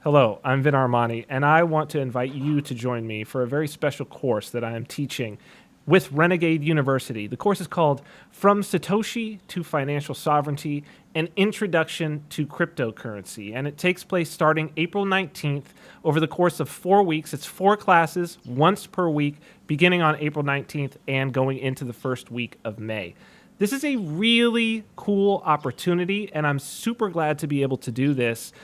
Hello, I'm Vin Armani, and I want to invite you to join me for a very special course that I am teaching with Renegade University. The course is called From Satoshi to Financial Sovereignty, an Introduction to Cryptocurrency, and it takes place starting April 19th over the course of 4 weeks. It's 4 classes, once per week, beginning on April 19th and going into the first week of May. This is a really cool opportunity, and I'm super glad to be able to do this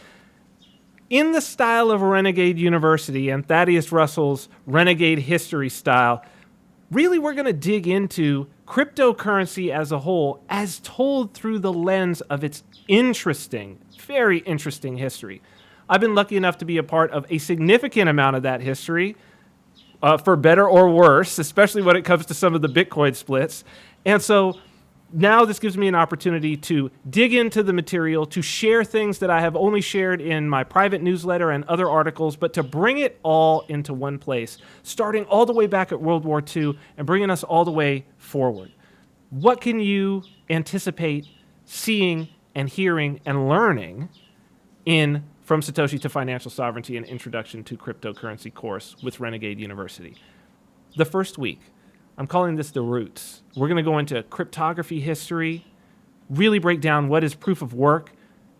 in the style of Renegade University and Thaddeus Russell's Renegade History style. Really, we're going to dig into cryptocurrency as a whole, as told through the lens of its interesting, very interesting history. I've been lucky enough to be a part of a significant amount of that history, for better or worse, especially when it comes to some of the Bitcoin splits. And so now this gives me an opportunity to dig into the material, to share things that I have only shared in my private newsletter and other articles, but to bring it all into one place, starting all the way back at World War II and bringing us all the way forward. What can you anticipate seeing and hearing and learning in From Satoshi to Financial Sovereignty, an Introduction to Cryptocurrency course with Renegade University? The first week, I'm calling this the roots. We're going to go into cryptography history, really break down what is proof of work.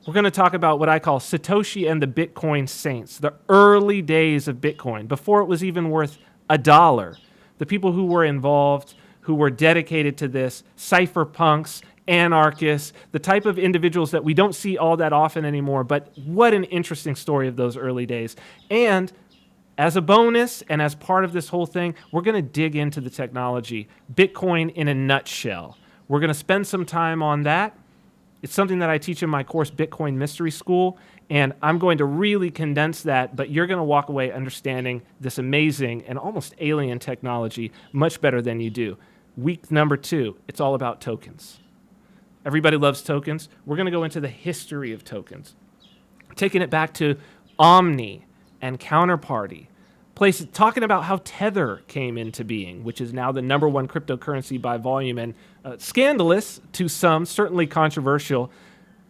We're going to talk about what I call Satoshi and the Bitcoin saints, the early days of Bitcoin, before it was even worth $1. The people who were involved, who were dedicated to this, cypherpunks, anarchists, the type of individuals that we don't see all that often anymore, but what an interesting story of those early days. And as a bonus and as part of this whole thing, we're going to dig into the technology, Bitcoin in a nutshell. We're going to spend some time on that. It's something that I teach in my course, Bitcoin Mystery School, and I'm going to really condense that, but you're going to walk away understanding this amazing and almost alien technology much better than you do. Week number 2, it's all about tokens. Everybody loves tokens. We're going to go into the history of tokens, taking it back to Omni and Counterparty, talking about how Tether came into being, which is now the number 1 cryptocurrency by volume, and scandalous to some, certainly controversial.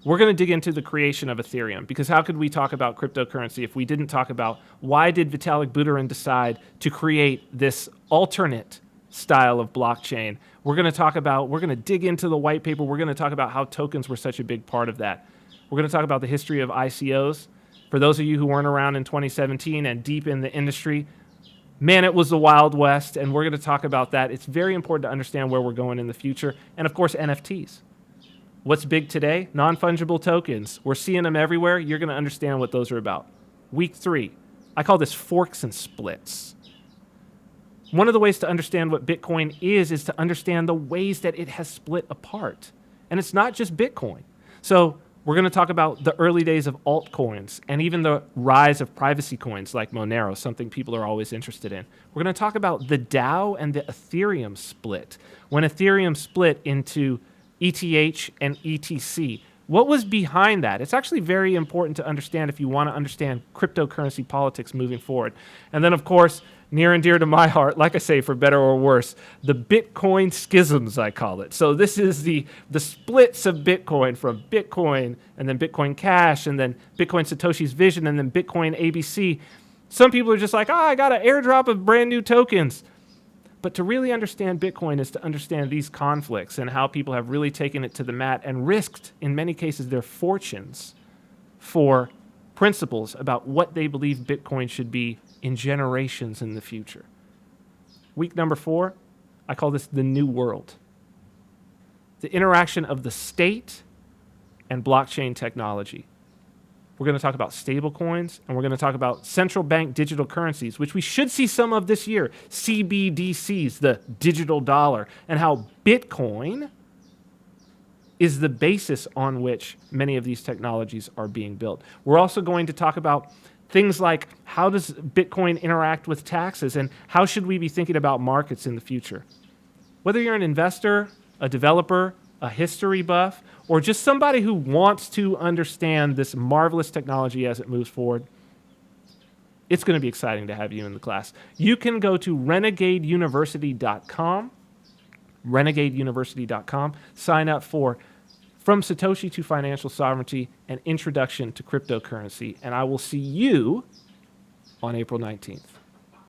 We're going to dig into the creation of Ethereum, because how could we talk about cryptocurrency if we didn't talk about why did Vitalik Buterin decide to create this alternate style of blockchain? We're going to dig into the white paper. We're going to talk about how tokens were such a big part of that. We're going to talk about the history of ICOs. For those of you who weren't around in 2017 and deep in the industry, man, it was the Wild West, and we're going to talk about that. It's very important to understand where we're going in the future. And of course, NFTs. What's big today? Non-fungible tokens. We're seeing them everywhere. You're going to understand what those are about. Week 3, I call this forks and splits. One of the ways to understand what Bitcoin is to understand the ways that it has split apart. And it's not just Bitcoin. So we're going to talk about the early days of altcoins and even the rise of privacy coins like Monero, something people are always interested in. We're going to talk about the DAO and the Ethereum split. When Ethereum split into ETH and ETC, what was behind that? It's actually very important to understand if you want to understand cryptocurrency politics moving forward. And then, of course, near and dear to my heart, like I say, for better or worse, the Bitcoin schisms, I call it. So this is the splits of Bitcoin, from Bitcoin and then Bitcoin Cash and then Bitcoin Satoshi's Vision and then Bitcoin ABC. Some people are just like, I got an airdrop of brand new tokens. But to really understand Bitcoin is to understand these conflicts and how people have really taken it to the mat and risked, in many cases, their fortunes for principles about what they believe Bitcoin should be in generations in the future. Week number 4, I call this the new world. The interaction of the state and blockchain technology. We're going to talk about stable coins, and we're going to talk about central bank digital currencies, which we should see some of this year, CBDCs, the digital dollar, and how Bitcoin is the basis on which many of these technologies are being built. We're also going to talk about things like, how does Bitcoin interact with taxes, and how should we be thinking about markets in the future? Whether you're an investor, a developer, a history buff, or just somebody who wants to understand this marvelous technology as it moves forward, it's going to be exciting to have you in the class. You can go to renegadeuniversity.com, renegadeuniversity.com, sign up for From Satoshi to Financial Sovereignty, an Introduction to Cryptocurrency. And I will see you on April 19th.